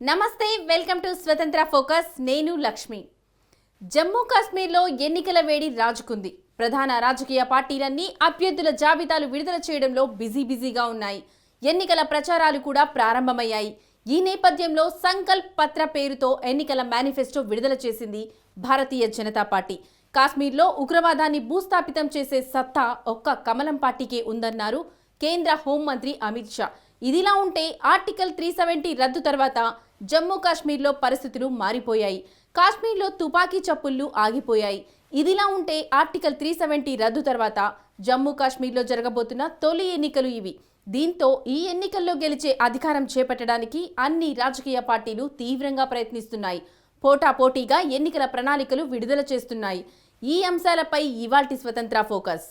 నమస్తే welcome to స్వతంత్ర focus నేను లక్ష్మి। జమ్మూ కాశ్మీర్లో ఎన్నికల వేడి రాజుకుంది। ప్రధాన రాజకీయ పార్టీలన్నీ అభ్యర్థుల జాబితాలు విడుదల చేయడంలో బిజీగా ఉన్నాయి। ఎన్నికల ప్రచారాలు కూడా ప్రారంభమయ్యాయి। ఈ నేపథ్యంలో సంకల్ప్ పత్ర పేరుతో ఎన్నికల మేనిఫెస్టో విడుదల చేసింది భారతీయ జనతా పార్టీ। కాశ్మీర్లో ఉగ్రవాదాన్ని భూస్థాపితం చేసే సత్తా ఒక్క కమలం పార్టీకే ఉందన్నారు కేంద్ర హోంమంత్రి అమిత్ షా। ఇదిలా ఉంటే ఆర్టికల్ 370 రద్దు తర్వాత జమ్మూ కాశ్మీర్లో పరిస్థితులు మారిపోయాయి। కాశ్మీర్లో తుపాకీ చప్పుళ్లు ఆగిపోయాయి। ఇదిలా ఉంటే ఆర్టికల్ 370 రద్దు తర్వాత జమ్మూ కాశ్మీర్లో జరగబోతున్న తొలి ఎన్నికలు ఇవి। దీంతో ఈ ఎన్నికల్లో గెలిచే అధికారం చేపట్టడానికి అన్ని రాజకీయ పార్టీలు తీవ్రంగా ప్రయత్నిస్తున్నాయి। పోటాపోటీగా ఎన్నికల ప్రణాళికలు విడుదల చేస్తున్నాయి। ఈ అంశాలపై ఇవాల్టి స్వతంత్ర ఫోకస్।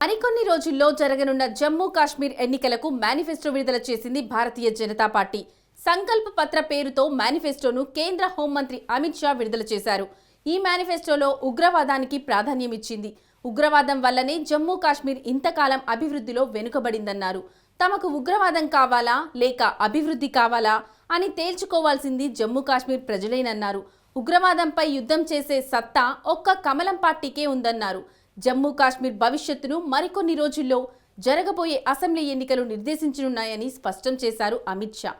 మరికొన్ని రోజుల్లో జరగనున్న జమ్మూ కాశ్మీర్ ఎన్నికలకు మేనిఫెస్టో విడుదల చేసింది భారతీయ జనతా పార్టీ। సంకల్ప పత్ర పేరుతో మేనిఫెస్టోను కేంద్ర హోంమంత్రి అమిత్ షా విడుదల చేశారు। ఈ మేనిఫెస్టోలో ఉగ్రవాదానికి ప్రాధాన్యం ఇచ్చింది। ఉగ్రవాదం వల్లనే జమ్మూ కాశ్మీర్ ఇంతకాలం అభివృద్ధిలో వెనుకబడిందన్నారు। తమకు ఉగ్రవాదం కావాలా లేక అభివృద్ధి కావాలా అని తేల్చుకోవాల్సింది జమ్మూ కాశ్మీర్ ప్రజలేనన్నారు। ఉగ్రవాదంపై యుద్ధం చేసే సత్తా ఒక్క కమలం పార్టీకే ఉందన్నారు। జమ్మూ కాశ్మీర్ భవిష్యత్తును మరికొన్ని రోజుల్లో జరగబోయే అసెంబ్లీ ఎన్నికలు నిర్దేశించనున్నాయని స్పష్టం చేశారు అమిత్ షా।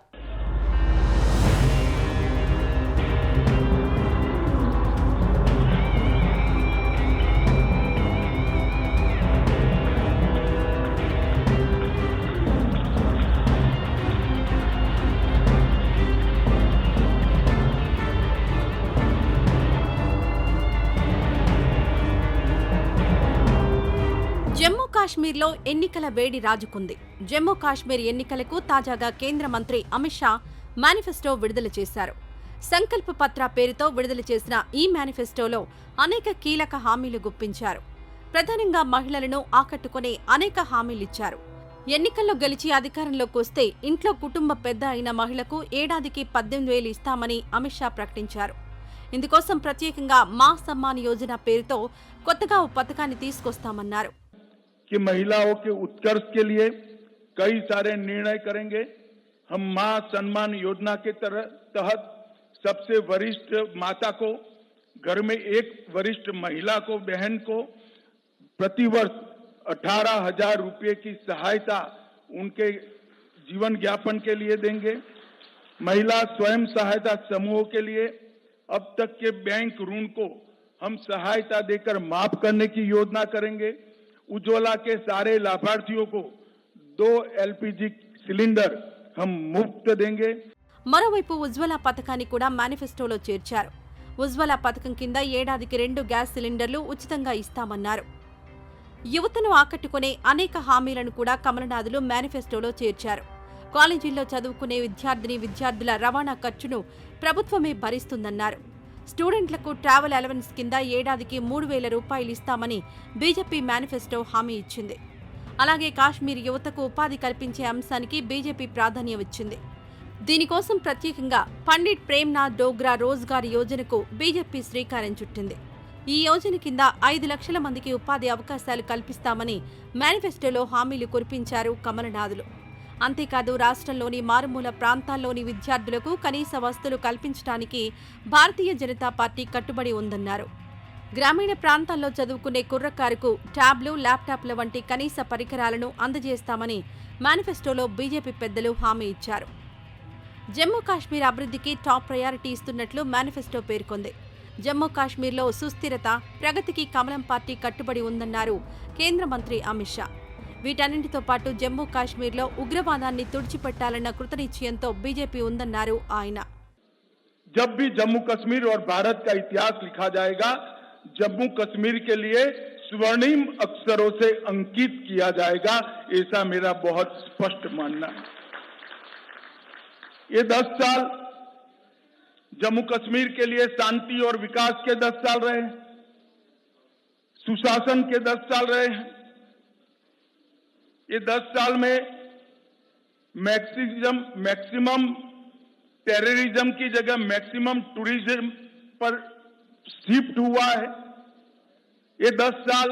జమ్మూ కాశ్మీర్లో ఎన్నికల వేడి రాజుకుంది। జమ్మూ కాశ్మీర్ ఎన్నికలకు తాజాగా కేంద్ర మంత్రి అమిత్ షా మేనిఫెస్టో విడుదల చేశారు। సంకల్ప పత్ర పేరుతో విడుదల చేసిన ఈ మేనిఫెస్టోలో అనేక కీలక హామీలు గుప్పించారు। ప్రధానంగా మహిళలను ఆకట్టుకునే అనేక హామీలిచ్చారు। ఎన్నికల్లో గెలిచి అధికారంలోకి వస్తే ఇంట్లో కుటుంబ పెద్ద అయిన మహిళకు ఏడాదికి 18,000 ఇస్తామని అమిత్ షా ప్రకటించారు। ఇందుకోసం ప్రత్యేకంగా మా సమ్మాన్ యోజన పేరుతో కొత్తగా ఓ పథకాన్ని తీసుకొస్తామన్నారు। कि महिलाओं के उत्कर्ष के लिए कई सारे निर्णय करेंगे। हम मां सम्मान योजना के तहत सबसे वरिष्ठ माता को, घर में एक वरिष्ठ महिला को, बहन को प्रतिवर्ष 18,000 रुपये की सहायता उनके जीवन यापन के लिए देंगे। महिला स्वयं सहायता समूहों के लिए अब तक के बैंक ऋण को हम सहायता देकर माफ करने की योजना करेंगे। उज्ज्वला के सारे लाभार्थियों को 2 LPG सिलेंडर हम मुफ्त देंगे। మరోవైపు ఉజ్వల పథకాన్ని కూడా మేనిఫెస్టోలో చేర్చారు। ఉజ్వల పథకం కింద ఏడాదికి 2 గ్యాస్ సిలిండర్లు ఉచితంగా ఇస్తామన్నారు। యువతను ఆకట్టుకునే అనేక హామీలను కూడా కమలనాథులు మేనిఫెస్టోలో చేర్చారు। కాలేజీల్లో చదువుకునే విద్యార్థుల రవాణా ఖర్చును ప్రభుత్వమే భరిస్తుందన్నారు। స్టూడెంట్లకు ట్రావెల్ అలవెన్స్ కింద ఏడాదికి 3,000 రూపాయలు ఇస్తామని బీజేపీ మేనిఫెస్టో హామీ ఇచ్చింది। అలాగే కాశ్మీర్ యువతకు ఉపాధి కల్పించే అంశానికి బీజేపీ ప్రాధాన్యం ఇచ్చింది। దీనికోసం ప్రత్యేకంగా పండిట్ ప్రేమ్నాథ్ డోగ్రా రోజ్గార్ యోజనకు బీజేపీ శ్రీకారం చుట్టింది। ఈ యోజన కింద 5 లక్షల మందికి ఉపాధి అవకాశాలు కల్పిస్తామని మేనిఫెస్టోలో హామీలు కురిపించారు కమలనాథులు। అంతేకాదు రాష్ట్రంలోని మారుమూల ప్రాంతాల్లోని విద్యార్థులకు కనీస వసతులు కల్పించడానికి భారతీయ జనతా పార్టీ కట్టుబడి ఉందన్నారు। గ్రామీణ ప్రాంతాల్లో చదువుకునే కుర్రకారుకు ట్యాబ్లు, ల్యాప్టాప్ల వంటి కనీస పరికరాలను అందజేస్తామని మేనిఫెస్టోలో బీజేపీ పెద్దలు హామీ ఇచ్చారు। జమ్మూ కాశ్మీర్ అభివృద్ధికి టాప్ ప్రయారిటీ ఇస్తున్నట్లు మేనిఫెస్టో పేర్కొంది। జమ్మూ కాశ్మీర్లో సుస్థిరత, ప్రగతికి కమలం పార్టీ కట్టుబడి ఉందన్నారు కేంద్ర మంత్రి అమిత్ షా। వీటన్నింటితో పాటు జమ్మూ కాశ్మీర్లో ఉగ్రవాదాన్ని తుడిచిపెట్టాలన్న కృతనిశ్చయంతో బీజేపీ ఉందన్నారు ఆయన। जब भी जम्मू कश्मीर और भारत का इतिहास लिखा जाएगा, जम्मू कश्मीर के लिए स्वर्णिम अक्षरों से अंकित किया जाएगा, ऐसा मेरा बहुत स्पष्ट मानना है। ये 10 साल जम्मू कश्मीर के लिए शांति और विकास के 10 साल रहे, सुशासन के 10 साल रहे हैं। ये 10 साल में मैक्सिमम टेररिज्म की जगह मैक्सिमम टूरिज्म पर शिफ्ट हुआ है। ये 10 साल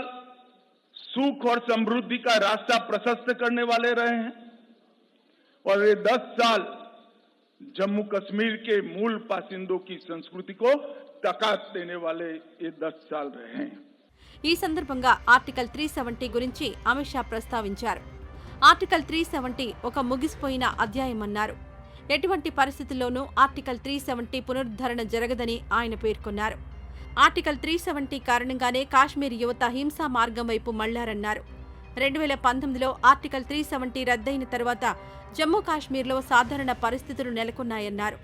सुख और समृद्धि का रास्ता प्रशस्त करने वाले रहे हैं। और ये 10 साल जम्मू कश्मीर के मूल बासिंदों की संस्कृति को तकात देने वाले ये 10 साल रहे हैं। ఈ సందర్భంగా ఆర్టికల్ 370 గురించి అమిత్ షా ప్రస్తావించారు. ఆర్టికల్ 370 ఒక ముగిసిపోయిన అధ్యాయమన్నారు. ఎటువంటి పరిస్థితుల్లోనూ ఆర్టికల్ 370 పునరుద్ధరణ జరగదని ఆయన పేర్కొన్నారు. ఆర్టికల్ 370 కారణంగానే కాశ్మీర్ యువత హింసా మార్గం వైపు మళ్లారన్నారు. 2019లో ఆర్టికల్ 370 రద్దయిన తర్వాత జమ్మూ కాశ్మీర్లో సాధారణ పరిస్థితులు నెలకొన్నాయన్నారు.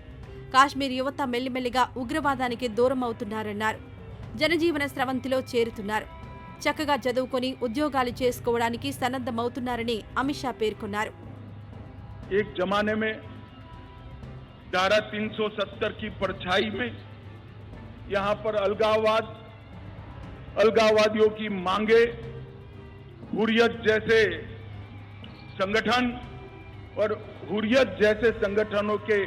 కాశ్మీర్ యువత మెల్లిమెల్లిగా ఉగ్రవాదానికి దూరమవుతున్నారన్నారు. జనజీవన స్రవంతిలో చేరుతున్నారు. చక్కగా చదువుకొని ఉద్యోగాలు చేసుకోవడానికి సన్నద్ధమవుతున్నారని అమిత్ షా పేర్కొన్నారు. एक जमाने में धारा 370 की परछाई में यहां पर अलगाववादियों की मांगे, हुर्रियत जैसे संगठन और हुर्रियत जैसे संगठनों के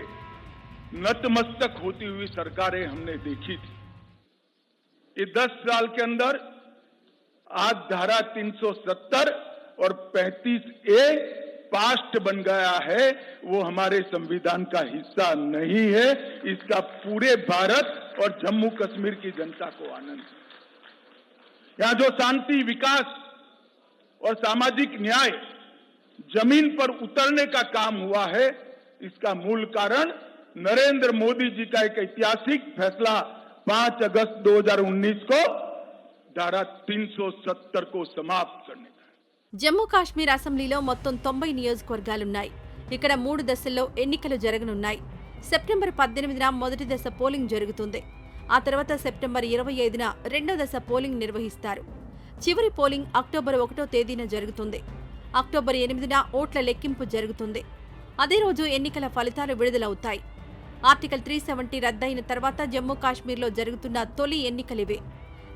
नतमस्तक होती हुई सरकारें हमने देखी थी. ये 10 साल के अंदर आज धारा 370 और 35A पास्ट बन गया है. वो हमारे संविधान का हिस्सा नहीं है. इसका पूरे भारत और जम्मू कश्मीर की जनता को आनंद है. यहां जो शांति, विकास और सामाजिक न्याय जमीन पर उतरने का काम हुआ है, इसका मूल कारण नरेंद्र मोदी जी का एक ऐतिहासिक फैसला 5 अगस्त 2019 को धारा 370 को समाप्त करने का. జమ్మూ కాశ్మీర్ అసెంబ్లీలో మొత్తం 90 నియోజకవర్గాలున్నాయి. ఇక్కడ 3 దశల్లో ఎన్నికలు జరగనున్నాయి. సెప్టెంబర్ 18న మొదటి దశ పోలింగ్ జరుగుతుంది. ఆ తర్వాత సెప్టెంబర్ 25న రెండో దశ పోలింగ్ నిర్వహిస్తారు. చివరి పోలింగ్ అక్టోబర్ 1వ తేదీన జరుగుతుంది. అక్టోబర్ 8న ఓట్ల లెక్కింపు జరుగుతుంది. అదే రోజు ఎన్నికల ఫలితాలు విడుదలవుతాయి. ఆర్టికల్ 370 రద్దయిన తర్వాత జమ్మూ కాశ్మీర్లో జరుగుతున్న తొలి ఎన్నికలివే.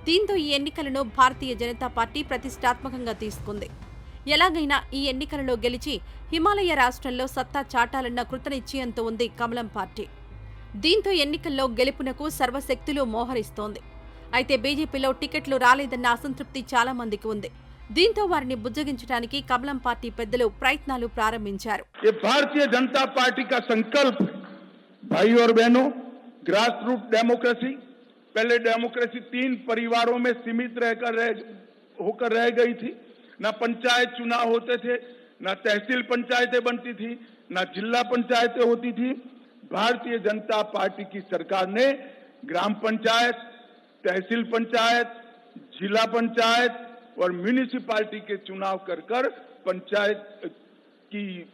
దీంతో ఈ ఎన్నికలను భారతీయ జనతా పార్టీ ప్రతిష్టాత్మకంగా తీసుకుంది. ఎలాగైనా ఈ ఎన్నికలలో గెలిచి హిమాలయ రాష్ట్రంలో సత్తా చాటాలన్న కృతనిశ్చయంతో ఉంది కమలం పార్టీ. దీంతో ఎన్నికల్లో గెలుపునకు సర్వశక్తులు మోహరిస్తోంది. అయితే బీజేపీలో టికెట్లు రాలేదన్న అసంతృప్తి చాలా మందికి ఉంది. దీంతో వారిని బుజ్జగించడానికి కమలం పార్టీ పెద్దలు ప్రయత్నాలు ప్రారంభించారు. భారతీయ జనతా పార్టీ का संकल्प, भाई और बहनों, ग्रास रूट डेमोक्रेसी, पहले डेमोक्रेसी 3 परिवारों में सीमित होकर रह गई थी. न पंचायत चुनाव होते थे, न तहसील पंचायतें बनती थी, न जिला पंचायतें होती थी. भारतीय जनता पार्टी की सरकार ने ग्राम पंचायत, तहसील पंचायत, जिला पंचायत और म्यूनिसिपैलिटी के चुनाव कर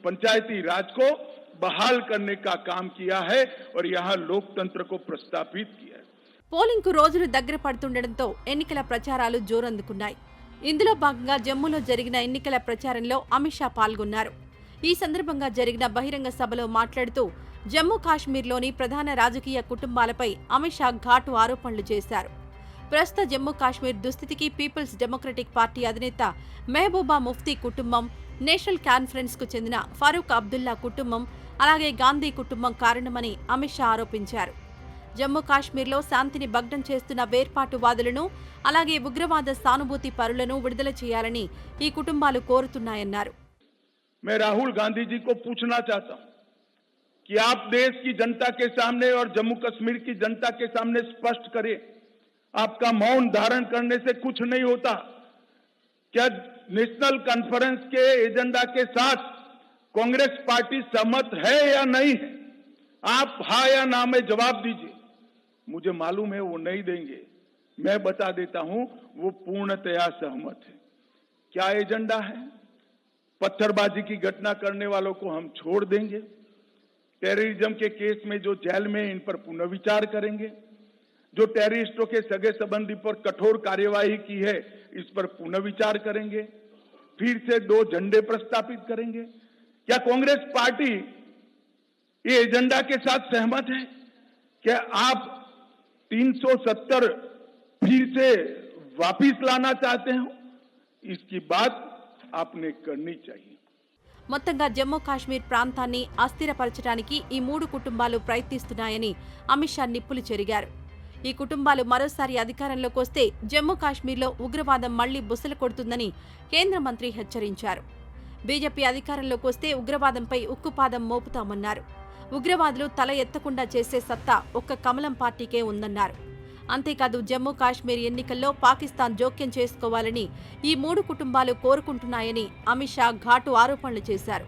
पंचायती राज को बहाल करने का काम किया है और यहाँ लोकतंत्र को प्रस्थापित किया है. పోలింగ్ కు రోజులు దగ్గర పడుతుండటంతో ఎన్నికల ప్రచారాలు జోరందుకున్నాయి. ఇందులో భాగంగా జమ్మూలో జరిగిన ఎన్నికల ప్రచారంలో అమిత్ షా పాల్గొన్నారు. ఈ సందర్భంగా జరిగిన బహిరంగ సభలో మాట్లాడుతూ జమ్మూ కాశ్మీర్లోని ప్రధాన రాజకీయ కుటుంబాలపై అమిత్ షా ఘాటు ఆరోపణలు చేశారు. ప్రస్తుత జమ్మూ కాశ్మీర్ దుస్థితికి పీపుల్స్ డెమోక్రటిక్ పార్టీ అధినేత మెహబూబా ముఫ్తీ కుటుంబం, నేషనల్ కాన్ఫరెన్స్ కు చెందిన ఫరూక్ అబ్దుల్లా కుటుంబం, అలాగే గాంధీ కుటుంబం కారణమని అమిత్ షా ఆరోపించారు. జమ్మూ కాశ్మీర్లో శాంతిని భగ్నం చేస్తున్న వేర్పాటువాదులను, అలాగే ఉగ్రవాద సానుభూతి పరులను విడుదల చేయాలని ఈ కుటుంబాలు కోరుతున్నాయన్నారు. मैं राहुल गांधी जी को पूछना चाहता हूं कि आप देश की जनता के सामने और जम्मू कश्मीर की जनता के सामने स्पष्ट करें, आपका मौन धारण करने से कुछ नहीं होता. क्या नेशनल कॉन्फ्रेंस के एजेंडा के साथ कांग्रेस पार्टी सहमत है या नहीं है? आप हाँ या ना में जवाब दीजिए. मुझे मालूम है वो नहीं देंगे. मैं बता देता हूं, वो पूर्णतया सहमत है. क्या एजेंडा है? पत्थरबाजी की घटना करने वालों को हम छोड़ देंगे. टेररिज्म के केस में जो जेल में, इन पर पुनर्विचार करेंगे. जो टेररिस्टों के सगे संबंधी पर कठोर कार्यवाही की है, इस पर पुनर्विचार करेंगे. फिर से 2 झंडे प्रस्तापित करेंगे. क्या कांग्रेस पार्टी ये एजेंडा के साथ सहमत है? क्या आप 370 फिर से वापिस लाना चाहते हो? इसकी बात आपने करनी चाहिए. మొత్తంగా జమ్మూ కాశ్మీర్ ప్రాంతాన్ని అస్థిరపరచడానికి ఈ 3 కుటుంబాలు ప్రయత్నిస్తున్నాయని అమిత్ షా నిప్పులు చెరిగారు. ఈ కుటుంబాలు మరోసారి అధికారంలోకి వస్తే జమ్మూ కాశ్మీర్లో ఉగ్రవాదం మళ్లీ బుసలు కొడుతుందని కేంద్ర మంత్రి హెచ్చరించారు. బీజేపీ అధికారంలోకి వస్తే ఉగ్రవాదంపై ఉక్కుపాదం మోపుతామన్నారు. ఉగ్రవాదులు తల ఎత్తకుండా చేసే సత్తా ఒక్క కమలం పార్టీకే ఉందన్నారు. అంతేకాదు జమ్మూ కాశ్మీర్ ఎన్నికల్లో పాకిస్తాన్ జోక్యం చేసుకోవాలని ఈ 3 కుటుంబాలు కోరుకుంటున్నాయని అమిత్ షా ఘాటు ఆరోపణలు చేశారు.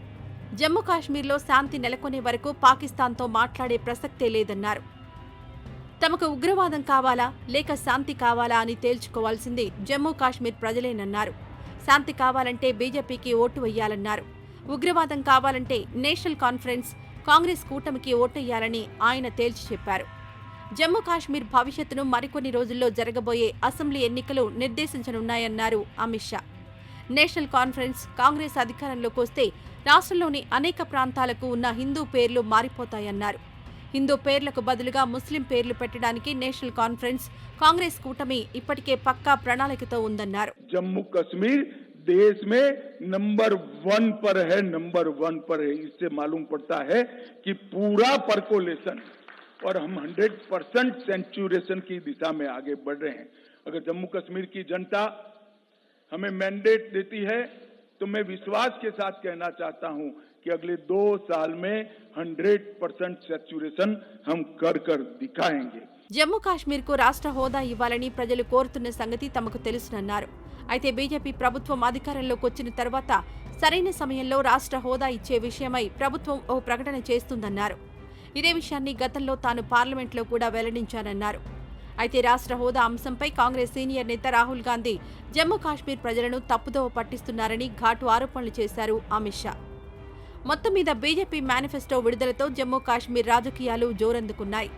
జమ్మూ కాశ్మీర్లో శాంతి నెలకొనే వరకు పాకిస్తాన్తో మాట్లాడే ప్రసక్తే లేదన్నారు. తమకు ఉగ్రవాదం కావాలా లేక శాంతి కావాలా అని తేల్చుకోవాల్సింది జమ్మూ కాశ్మీర్ ప్రజలేనన్నారు. శాంతి కావాలంటే బీజేపీకి ఓటు వేయాలన్నారు. ఉగ్రవాదం కావాలంటే నేషనల్ కాన్ఫరెన్స్, కాంగ్రెస్ కూటమికి ఓటెయ్యాలని ఆయన తేల్చి చెప్పారు. జమ్మూ కాశ్మీర్ భవిష్యత్తును మరికొన్ని రోజుల్లో జరగబోయే అసెంబ్లీ ఎన్నికలు నిర్దేశించనున్నాయన్నారు అమిత్ షా. నేషనల్ కాన్ఫరెన్స్, కాంగ్రెస్ అధికారంలోకి వస్తే రాష్ట్రంలోని అనేక ప్రాంతాలకు ఉన్న హిందూ పేర్లు మారిపోతాయన్నారు. హిందూ పేర్లకు బదులుగా ముస్లిం పేర్లు పెట్టడానికి నేషనల్ కాన్ఫరెన్స్, కాంగ్రెస్ కూటమి ఇప్పటికే పక్కా ప్రణాళికతో ఉందన్నారు. जम्मू कश्मीर देश में नंबर 1 पर है। इससे मालूम पड़ता है कि पूरा परकोलेशन और हम 100% सेंचुरेशन की दिशा में आगे बढ़ रहे हैं। अगर जम्मू कश्मीर की जनता हमें मैंडेट देती है तो मैं विश्वास के साथ कहना चाहता हूं कि अगले 2 साल में 100% सेंचुरेशन हम कर दिखाएंगे। జమ్మూ కాశ్మీర్కు రాష్ట్ర హోదా ఇవ్వాలని ప్రజలు కోరుతున్న సంగతి తమకు తెలుసునన్నారు. అయితే బీజేపీ ప్రభుత్వం అధికారంలోకి వచ్చిన తర్వాత సరైన సమయంలో రాష్ట్ర హోదా ఇచ్చే విషయమై ప్రభుత్వం ఓ ప్రకటన చేస్తుందన్నారు. ఇదే విషయాన్ని గతంలో తాను పార్లమెంట్లో కూడా వెల్లడించానన్నారు. అయితే రాష్ట్ర హోదా అంశంపై కాంగ్రెస్ సీనియర్ నేత రాహుల్ గాంధీ జమ్మూ కాశ్మీర్ ప్రజలను తప్పుదోవ పట్టిస్తున్నారని ఘాటు ఆరోపణలు చేశారు అమిత్ షా. మొత్తం మీద బీజేపీ మేనిఫెస్టో విడుదలతో జమ్మూ కాశ్మీర్ రాజకీయాలు జోరందుకున్నాయి.